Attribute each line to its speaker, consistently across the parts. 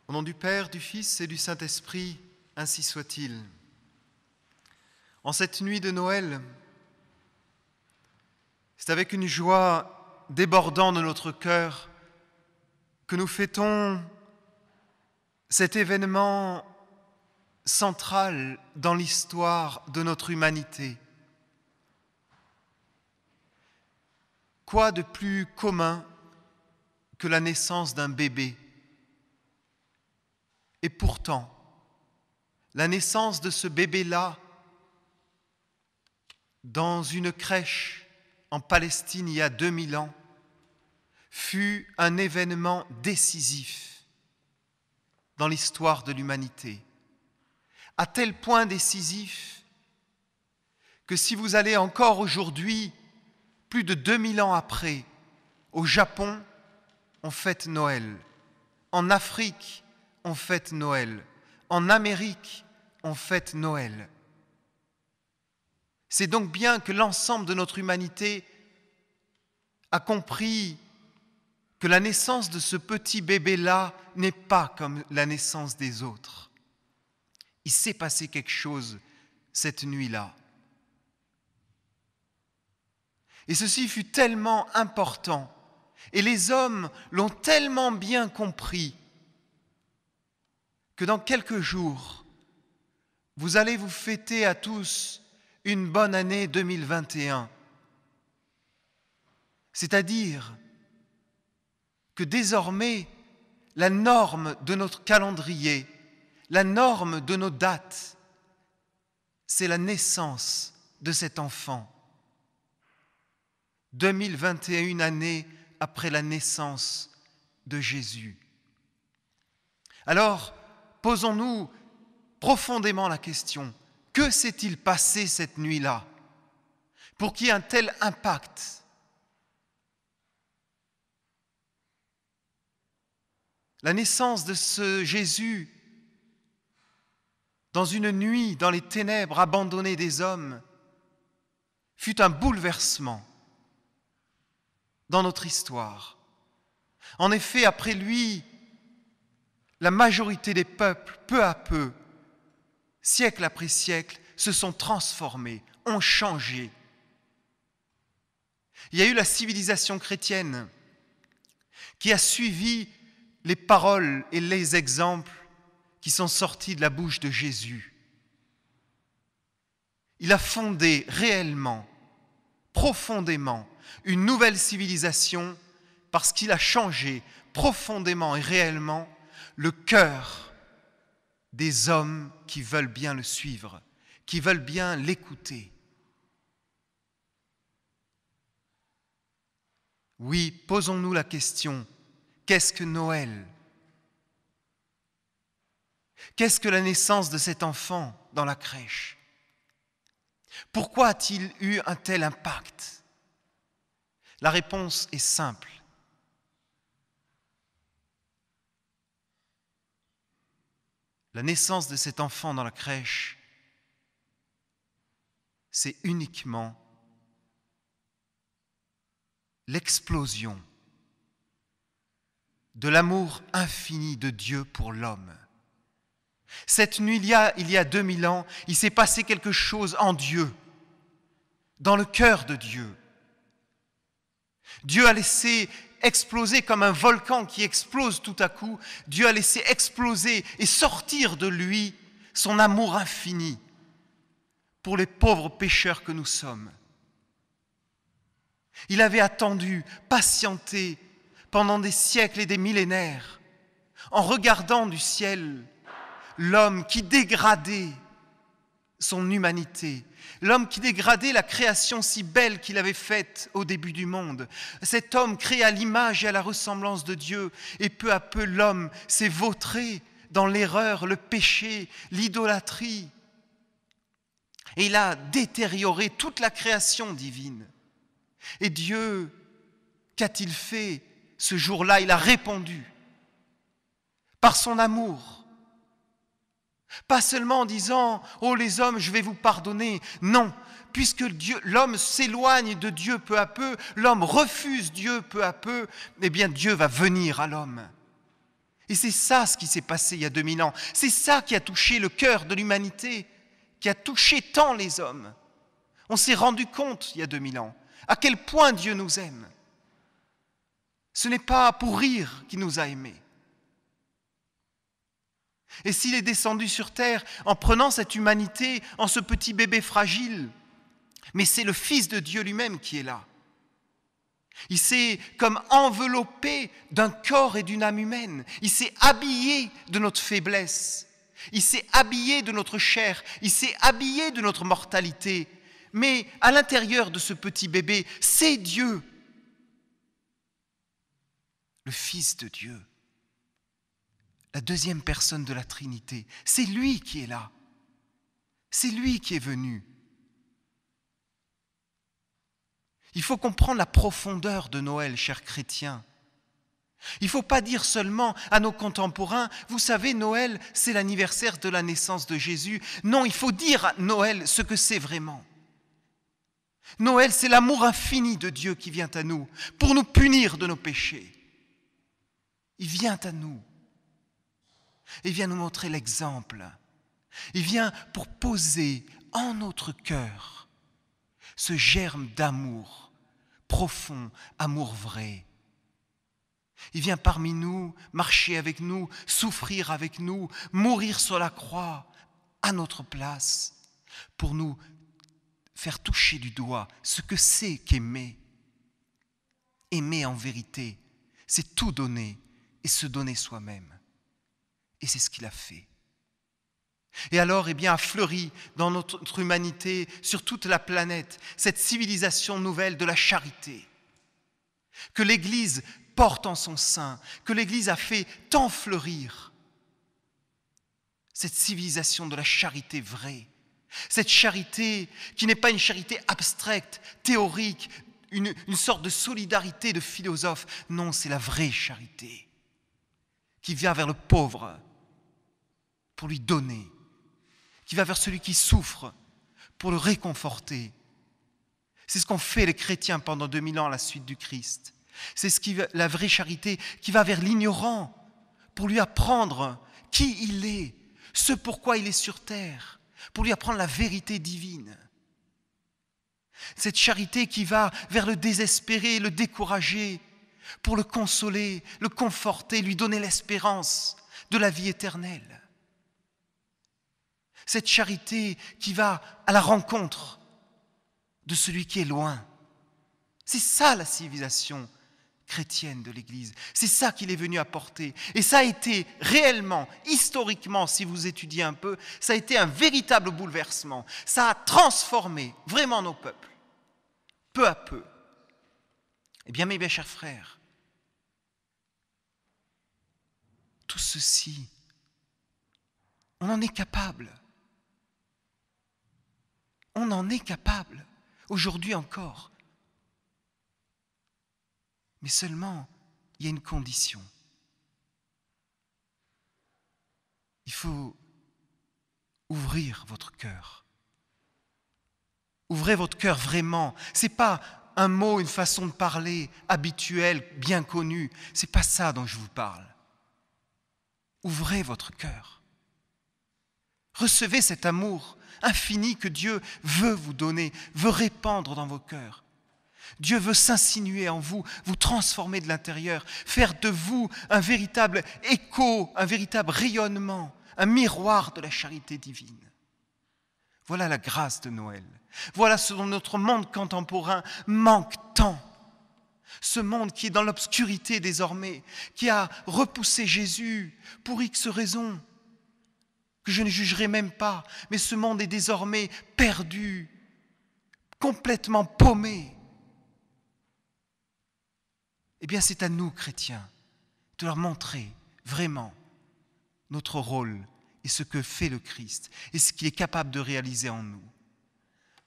Speaker 1: Au nom du Père, du Fils et du Saint-Esprit, ainsi soit-il. En cette nuit de Noël, c'est avec une joie débordant de notre cœur que nous fêtons cet événement central dans l'histoire de notre humanité. Quoi de plus commun que la naissance d'un bébé ? Et pourtant, la naissance de ce bébé-là dans une crèche en Palestine il y a 2000 ans fut un événement décisif dans l'histoire de l'humanité. À tel point décisif que si vous allez encore aujourd'hui, plus de 2000 ans après, au Japon, on fête Noël. En Afrique, on fête Noël. En Amérique, on fête Noël. C'est donc bien que l'ensemble de notre humanité a compris que la naissance de ce petit bébé-là n'est pas comme la naissance des autres. Il s'est passé quelque chose cette nuit-là. Et ceci fut tellement important, et les hommes l'ont tellement bien compris, que dans quelques jours, vous allez vous fêter à tous une bonne année 2021. C'est-à-dire que désormais, la norme de notre calendrier, la norme de nos dates, c'est la naissance de cet enfant. 2021 années après la naissance de Jésus. Alors, posons-nous profondément la question, que s'est-il passé cette nuit-là pour qu'il y ait un tel impact ? La naissance de ce Jésus dans une nuit, dans les ténèbres, abandonné des hommes, fut un bouleversement dans notre histoire. En effet, après lui, la majorité des peuples, peu à peu, siècle après siècle, se sont transformés, ont changé. Il y a eu la civilisation chrétienne qui a suivi les paroles et les exemples qui sont sortis de la bouche de Jésus. Il a fondé réellement, profondément, une nouvelle civilisation parce qu'il a changé profondément et réellement le cœur des hommes qui veulent bien le suivre, qui veulent bien l'écouter. Oui, posons-nous la question, qu'est-ce que Noël ? Qu'est-ce que la naissance de cet enfant dans la crèche ? Pourquoi a-t-il eu un tel impact ? La réponse est simple. La naissance de cet enfant dans la crèche, c'est uniquement l'explosion de l'amour infini de Dieu pour l'homme. Cette nuit, il y a 2000 ans, il s'est passé quelque chose en Dieu, dans le cœur de Dieu. Dieu a laissé exploser comme un volcan qui explose tout à coup. Dieu a laissé exploser et sortir de lui son amour infini pour les pauvres pécheurs que nous sommes. Il avait attendu, patienté pendant des siècles et des millénaires, en regardant du ciel l'homme qui dégradait son humanité, l'homme qui dégradait la création si belle qu'il avait faite au début du monde. Cet homme créé à l'image et à la ressemblance de Dieu, et peu à peu l'homme s'est vautré dans l'erreur, le péché, l'idolâtrie. Et il a détérioré toute la création divine. Et Dieu, qu'a-t-il fait ce jour-là ? Il a répondu par son amour. Pas seulement en disant « Oh les hommes, je vais vous pardonner ». Non, puisque l'homme s'éloigne de Dieu peu à peu, l'homme refuse Dieu peu à peu, eh bien Dieu va venir à l'homme. Et c'est ça ce qui s'est passé il y a 2000 ans. C'est ça qui a touché le cœur de l'humanité, qui a touché tant les hommes. On s'est rendu compte il y a 2000 ans à quel point Dieu nous aime. Ce n'est pas pour rire qu'il nous a aimés. Et s'il est descendu sur terre en prenant cette humanité, en ce petit bébé fragile, mais c'est le Fils de Dieu lui-même qui est là. Il s'est comme enveloppé d'un corps et d'une âme humaine. Il s'est habillé de notre faiblesse. Il s'est habillé de notre chair. Il s'est habillé de notre mortalité. Mais à l'intérieur de ce petit bébé, c'est Dieu, le Fils de Dieu, la deuxième personne de la Trinité. C'est lui qui est là. C'est lui qui est venu. Il faut comprendre la profondeur de Noël, chers chrétiens. Il ne faut pas dire seulement à nos contemporains, vous savez, Noël, c'est l'anniversaire de la naissance de Jésus. Non, il faut dire à Noël ce que c'est vraiment. Noël, c'est l'amour infini de Dieu qui vient à nous pour nous punir de nos péchés. Il vient à nous. Il vient nous montrer l'exemple. Il vient pour poser en notre cœur ce germe d'amour profond, amour vrai. Il vient parmi nous, marcher avec nous, souffrir avec nous, mourir sur la croix à notre place pour nous faire toucher du doigt ce que c'est qu'aimer. Aimer en vérité, c'est tout donner et se donner soi-même. Et c'est ce qu'il a fait. Et alors, a fleuri dans notre humanité, sur toute la planète, cette civilisation nouvelle de la charité, que l'Église porte en son sein, que l'Église a fait tant fleurir. Cette civilisation de la charité vraie, cette charité qui n'est pas une charité abstraite, théorique, une sorte de solidarité de philosophe. Non, c'est la vraie charité qui vient vers le pauvre pour lui donner, qui va vers celui qui souffre pour le réconforter. C'est ce qu'ont fait les chrétiens pendant 2000 ans à la suite du Christ. C'est la vraie charité qui va vers l'ignorant pour lui apprendre qui il est, ce pourquoi il est sur terre, pour lui apprendre la vérité divine. Cette charité qui va vers le désespéré, le découragé, pour le consoler, le conforter, lui donner l'espérance de la vie éternelle. Cette charité qui va à la rencontre de celui qui est loin. C'est ça la civilisation chrétienne de l'Église. C'est ça qu'il est venu apporter. Et ça a été réellement, historiquement, si vous étudiez un peu, ça a été un véritable bouleversement. Ça a transformé vraiment nos peuples, peu à peu. Eh bien, mes bien chers frères, tout ceci, on en est capable. On en est capable, aujourd'hui encore. Mais seulement, il y a une condition. Il faut ouvrir votre cœur. Ouvrez votre cœur vraiment. Ce n'est pas un mot, une façon de parler habituelle, bien connue. Ce n'est pas ça dont je vous parle. Ouvrez votre cœur. Recevez cet amour infini que Dieu veut vous donner, veut répandre dans vos cœurs. Dieu veut s'insinuer en vous, vous transformer de l'intérieur, faire de vous un véritable écho, un véritable rayonnement, un miroir de la charité divine. Voilà la grâce de Noël. Voilà ce dont notre monde contemporain manque tant. Ce monde qui est dans l'obscurité désormais, qui a repoussé Jésus pour X raisons, que je ne jugerai même pas, mais ce monde est désormais perdu, complètement paumé. Eh bien, c'est à nous, chrétiens, de leur montrer vraiment notre rôle et ce que fait le Christ et ce qu'il est capable de réaliser en nous.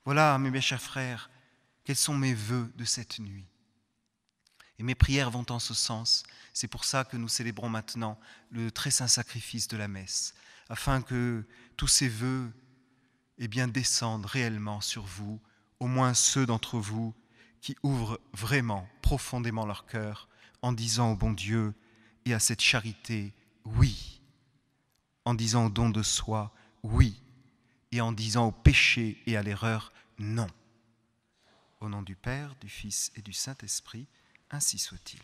Speaker 1: Voilà, mes chers frères, quels sont mes vœux de cette nuit. Et mes prières vont en ce sens. C'est pour ça que nous célébrons maintenant le très saint sacrifice de la messe, afin que tous ces vœux descendent réellement sur vous, au moins ceux d'entre vous qui ouvrent vraiment, profondément leur cœur en disant au bon Dieu et à cette charité oui. En disant au don de soi, oui. Et en disant au péché et à l'erreur, non. Au nom du Père, du Fils et du Saint-Esprit, ainsi soit-il.